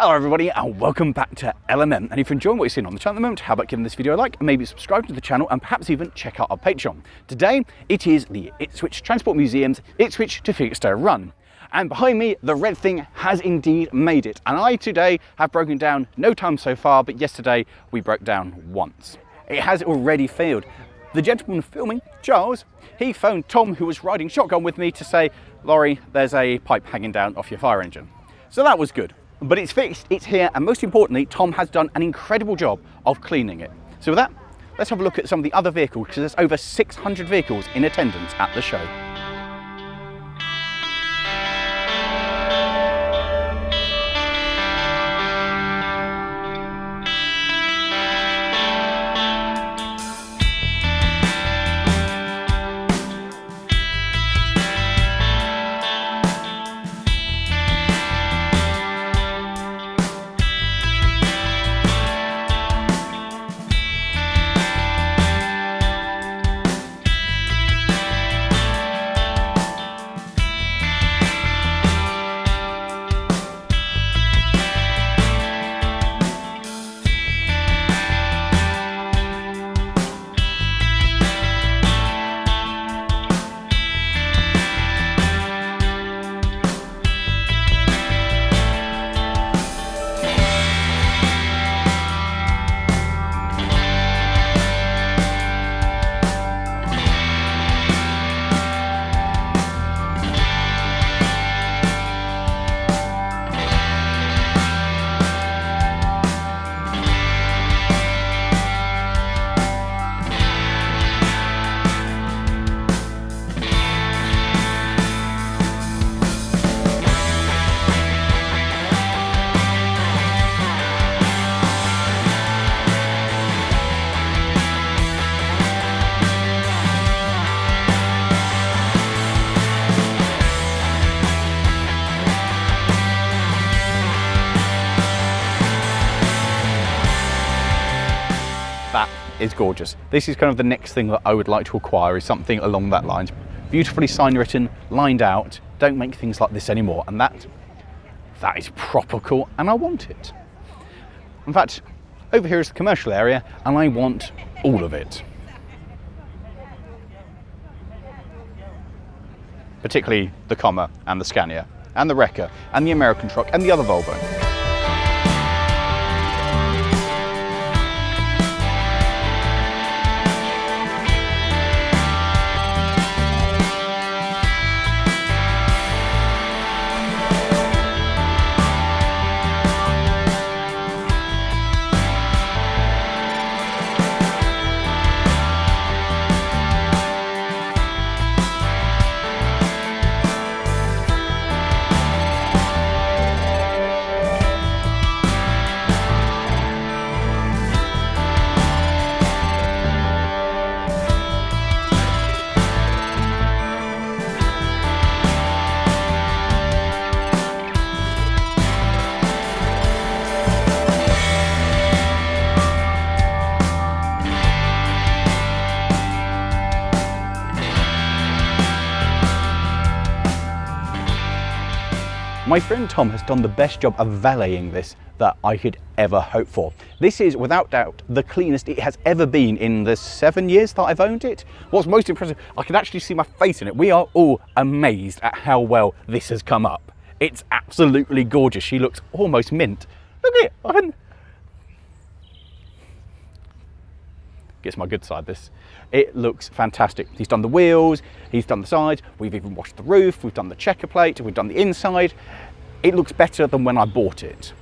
Hello everybody and welcome back to LMM, and if you're enjoying what you're seeing on the channel at the moment, how about giving this video a like and maybe subscribe to the channel and perhaps even check out our Patreon. Today it is the Ipswich Transport Museum's Ipswich to Felixstowe Run, and behind me the red thing has indeed made it, and I today have broken down no time so far, but yesterday we broke down once. It has already failed. The gentleman filming, Charles, he phoned Tom, who was riding shotgun with me, to say, "Lawrie, there's a pipe hanging down off your fire engine." So that was good. But it's fixed, it's here, and most importantly, Tom has done an incredible job of cleaning it. So with that, let's have a look at some of the other vehicles, because there's over 600 vehicles in attendance at the show. That is gorgeous. This is kind of the next thing that I would like to acquire, is something along that lines. Beautifully sign written, lined out, don't make things like this anymore, and that is proper cool, and I want it. In fact, over here is the commercial area, and I want all of it. Particularly the Comma and the Scania and the Wrecker and the American truck and the other Volvo. My friend Tom has done the best job of valeting this that I could ever hope for. This is without doubt the cleanest it has ever been in the 7 years that I've owned it. What's most impressive, I can actually see my face in it. We are all amazed at how well this has come up. It's absolutely gorgeous. She looks almost mint. Look at it. Gets my good side, this. It looks fantastic. He's done the wheels, he's done the sides, we've even washed the roof, we've done the checker plate, we've done the inside. It looks better than when I bought it.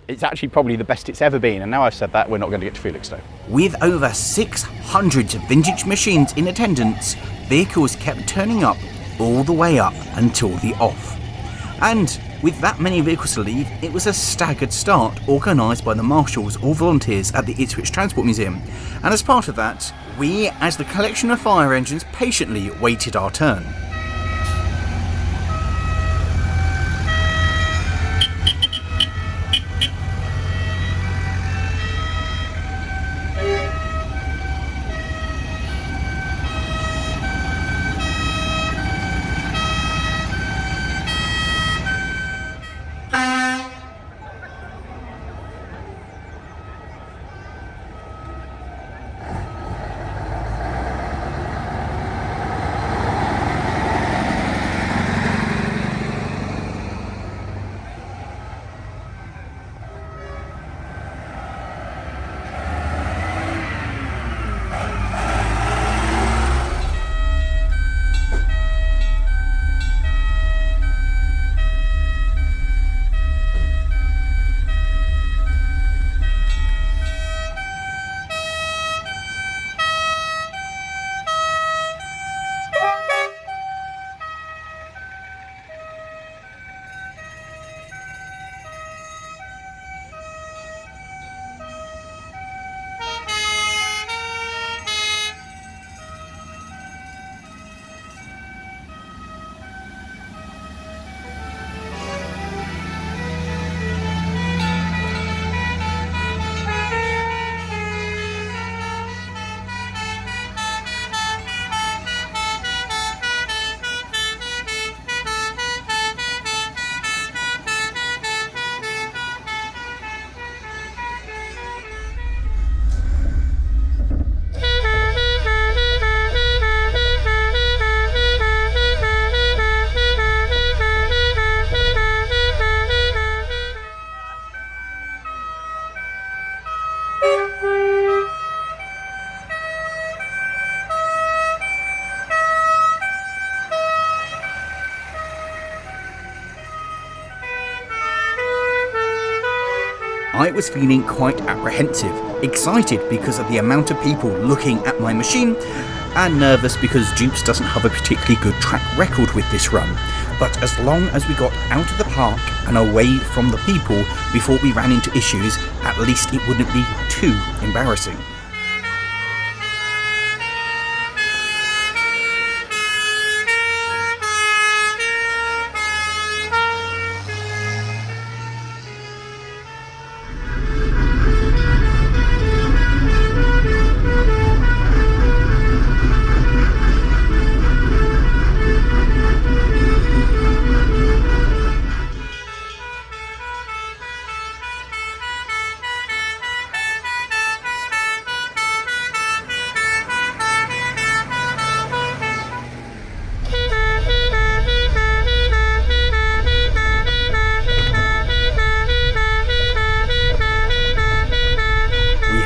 It's actually probably the best it's ever been, and now I've said that, we're not going to get to Felixstowe. With over 600 vintage machines in attendance, vehicles kept turning up all the way up until the off. And with that many vehicles to leave, it was a staggered start organised by the marshals or volunteers at the Ipswich Transport Museum. And as part of that, we, as the collection of fire engines, patiently waited our turn. I was feeling quite apprehensive, excited because of the amount of people looking at my machine, and nervous because Jupes doesn't have a particularly good track record with this run. But as long as we got out of the park and away from the people before we ran into issues, at least it wouldn't be too embarrassing.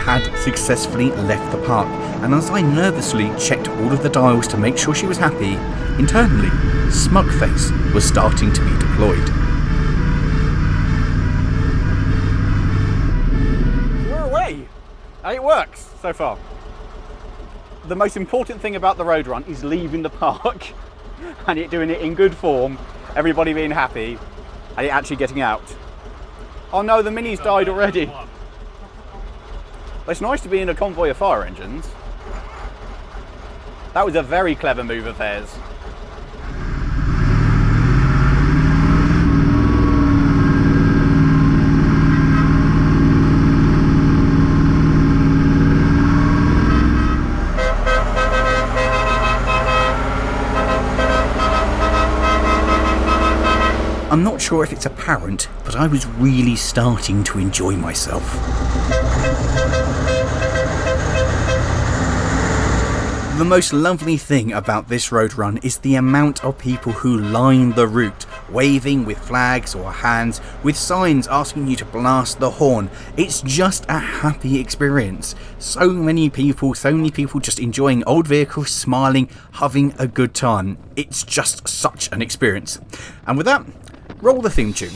Had successfully left the park, and as I nervously checked all of the dials to make sure she was happy, internally, Smugface was starting to be deployed. We're away! It works so far. The most important thing about the road run is leaving the park and it doing it in good form, everybody being happy, and it actually getting out. Oh no, the Mini's died already. It's nice to be in a convoy of fire engines. That was a very clever move of theirs. I'm not sure if it's apparent, but I was really starting to enjoy myself. The most lovely thing about this road run is the amount of people who line the route, waving with flags or hands, with signs asking you to blast the horn. It's just a happy experience. So many people just enjoying old vehicles, smiling, having a good time. It's just such an experience. And with that, roll the theme tune.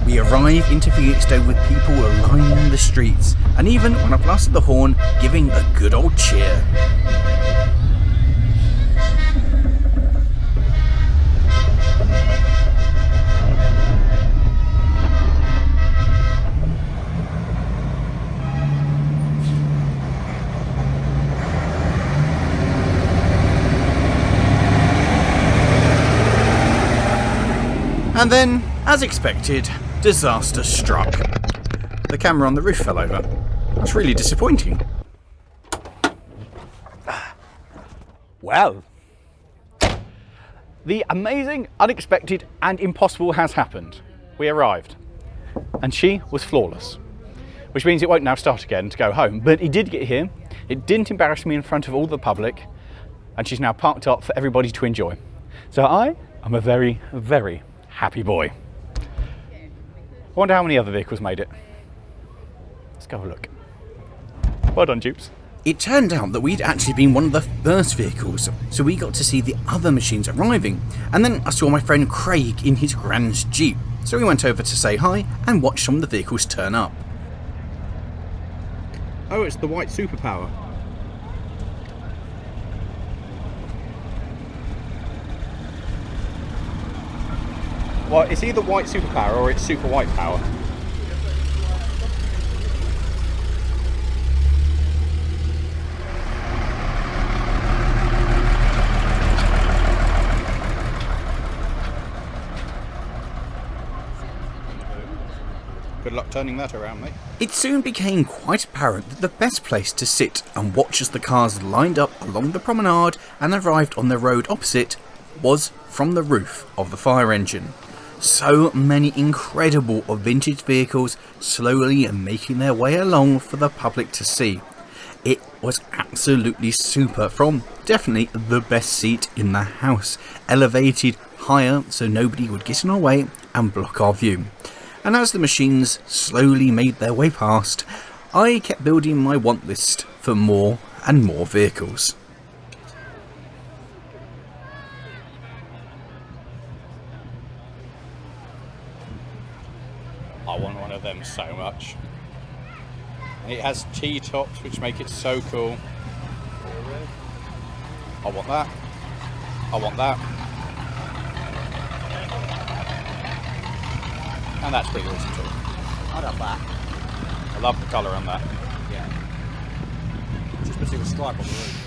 We arrive into Felixstowe with people lining the streets, and even when I blasted the horn, giving a good old cheer. And then, as expected, disaster struck. The camera on the roof fell over. That's really disappointing. Well, the amazing, unexpected and impossible has happened. We arrived and she was flawless, which means it won't now start again to go home, but it did get here. It didn't embarrass me in front of all the public, and she's now parked up for everybody to enjoy. So I am a very, very happy boy. I wonder how many other vehicles made it. Let's go have a look. Well done, Jupes. It turned out that we'd actually been one of the first vehicles, so we got to see the other machines arriving. And then I saw my friend Craig in his Grand's Jeep, so we went over to say hi and watch some of the vehicles turn up. Oh, it's the white superpower. Well, it's either white superpower or it's super white power. Good luck turning that around, mate. It soon became quite apparent that the best place to sit and watch as the cars lined up along the promenade and arrived on the road opposite was from the roof of the fire engine. So many incredible vintage vehicles slowly making their way along for the public to see. It was absolutely super, from definitely the best seat in the house, elevated higher so nobody would get in our way and block our view. And as the machines slowly made their way past, I kept building my want list for more and more vehicles. I want one of them so much. It has T-tops which make it so cool. I want that. I want that. And that's pretty awesome too. I'd have that. I love the colour on that. Yeah. Just missing a stripe on the roof.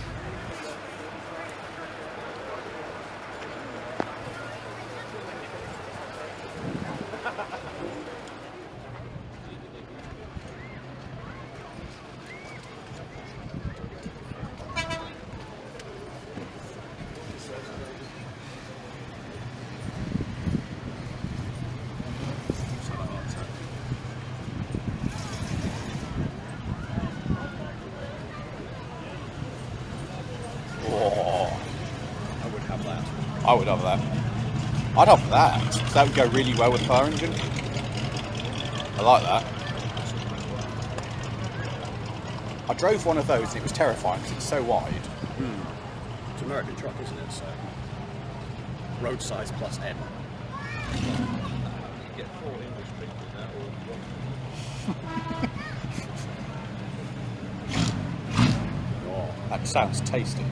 I would have that. I'd have that. That would go really well with the fire engine. I like that. I drove one of those and it was terrifying because it's so wide. It's an American truck, isn't it? So road size plus N. You get 4 English people in that, or one. That sounds tasty.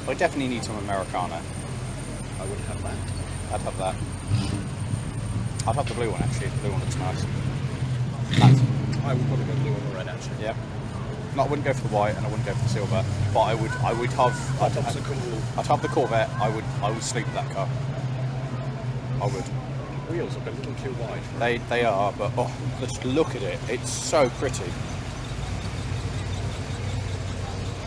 I definitely need some Americano. I would have that. I'd have that. I'd have the blue one actually. The blue one looks nice. Nice. I would probably go blue or red actually. Yeah. No, I wouldn't go for the white and I wouldn't go for the silver. But I would have. I'd have the Corvette. I would sleep with that car. I would. Wheels are a little too wide. They are, but oh, just look at it. It's so pretty.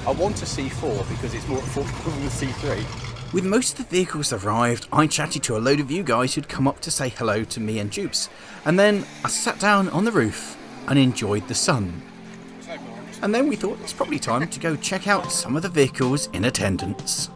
I want a C4 because it's more affordable than the C3. With most of the vehicles arrived, I chatted to a load of you guys who'd come up to say hello to me and Jupes, and then I sat down on the roof and enjoyed the sun. And then we thought it's probably time to go check out some of the vehicles in attendance.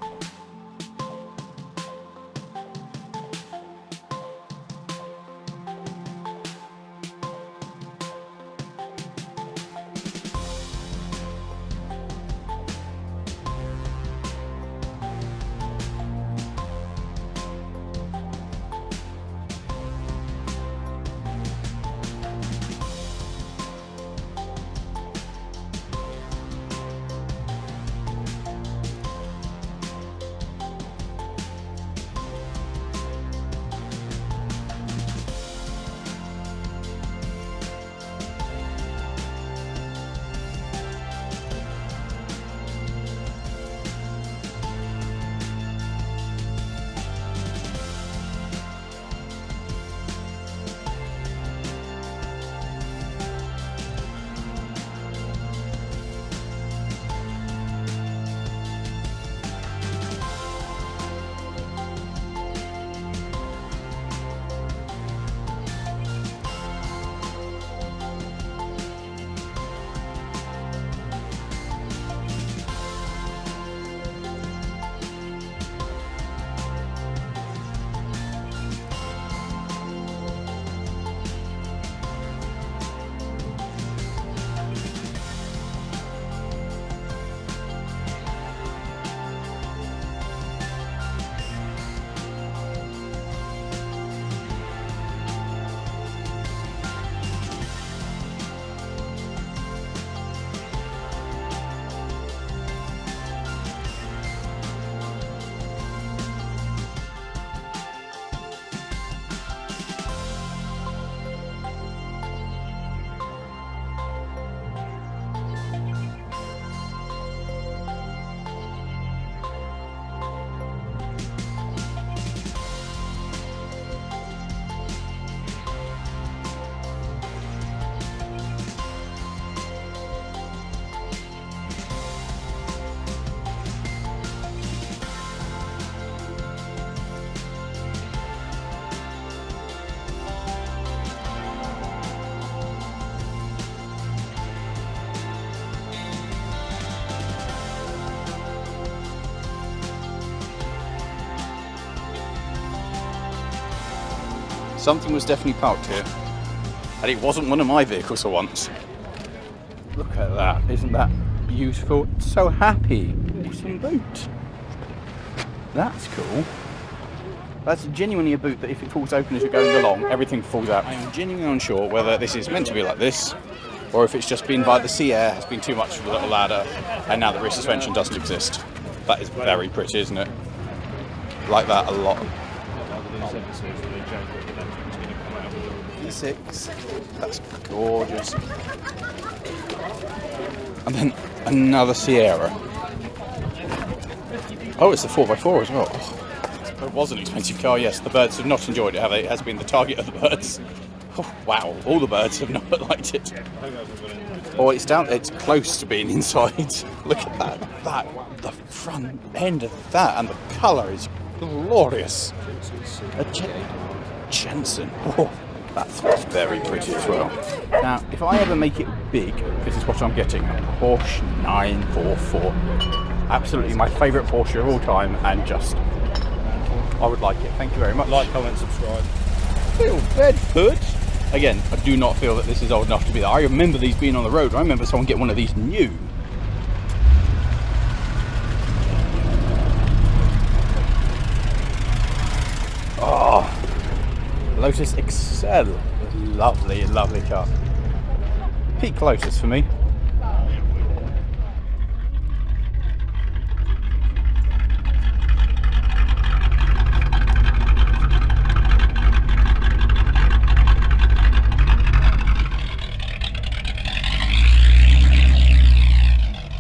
Something was definitely parked here. And it wasn't one of my vehicles for once. Look at that, isn't that beautiful? It's so happy. Awesome boot. That's cool. That's genuinely a boot that if it falls open as you're going along, everything falls out. I am genuinely unsure whether this is meant to be like this, or if it's just been by the sea air, has been too much for the little ladder, and now the rear suspension doesn't exist. That is very pretty, isn't it? Like that a lot. V6, that's gorgeous. And then another Sierra. Oh, it's the 4x4 as well. Oh, it was an expensive car, yes. The birds have not enjoyed it, have they? It has been the target of the birds. Oh, wow, all the birds have not liked it. Oh, it's close to being inside. Look at that. The front end of that, and the colour is glorious. A Jensen. Oh, that's very pretty as well. Now, if I ever make it big, this is what I'm getting. A Porsche 944. Absolutely my favourite Porsche of all time, and just, I would like it. Thank you very much. Like, comment, subscribe. Little Bedford. Again, I do not feel that this is old enough to be there. I remember these being on the road. I remember someone getting one of these new. Oh, Lotus Excel. Lovely, lovely car. Peak Lotus for me.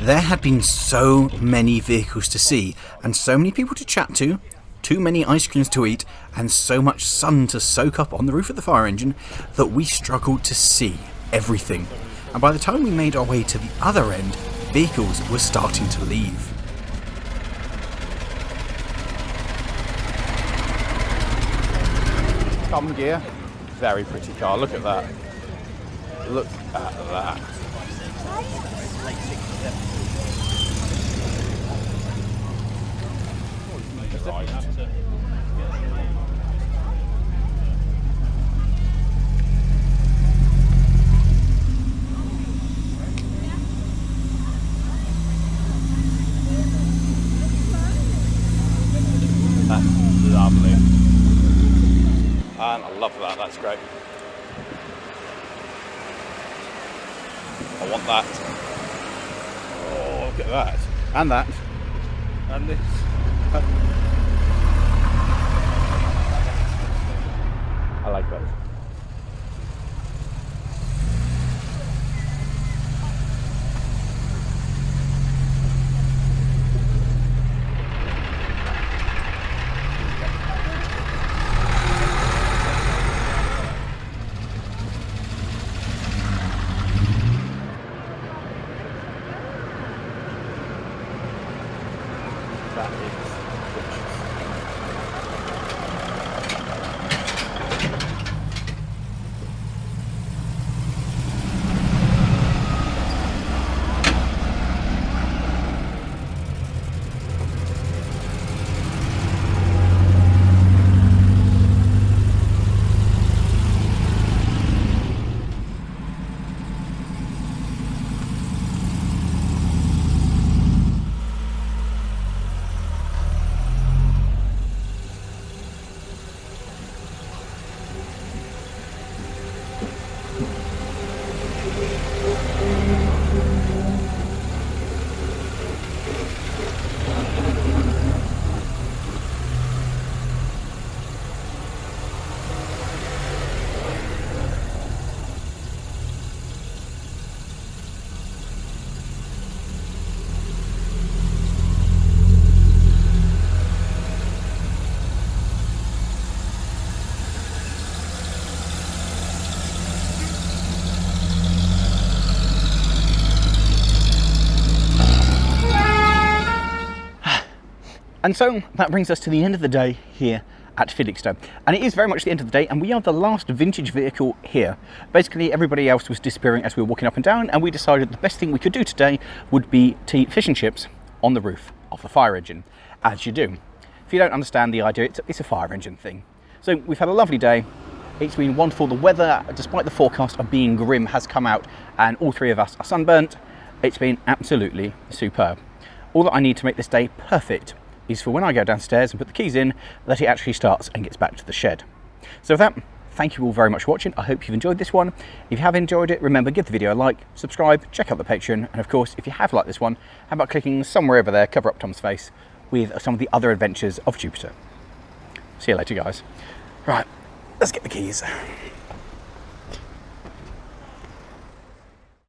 There had been so many vehicles to see, and so many people to chat to, too many ice creams to eat, and so much sun to soak up on the roof of the fire engine that we struggled to see everything. And by the time we made our way to the other end, vehicles were starting to leave. Carbon gear, very pretty car. Look at that. Look at that. That's lovely. And I love that, that's great. I want that. Oh, look at that. And that. And this. I like those. That is gorgeous. And so that brings us to the end of the day here at Felixstowe. And it is very much the end of the day, and we are the last vintage vehicle here. Basically, everybody else was disappearing as we were walking up and down, and we decided the best thing we could do today would be to eat fish and chips on the roof of the fire engine, as you do. If you don't understand the idea, it's a fire engine thing. So we've had a lovely day. It's been wonderful. The weather, despite the forecast of being grim, has come out and all three of us are sunburnt. It's been absolutely superb. All that I need to make this day perfect is for when I go downstairs and put the keys in, that it actually starts and gets back to the shed. So with that, thank you all very much for watching. I hope you've enjoyed this one. If you have enjoyed it, remember, give the video a like, subscribe, check out the Patreon, and of course, if you have liked this one, how about clicking somewhere over there, cover up Tom's face, with some of the other adventures of Jupiter. See you later, guys. Right, let's get the keys.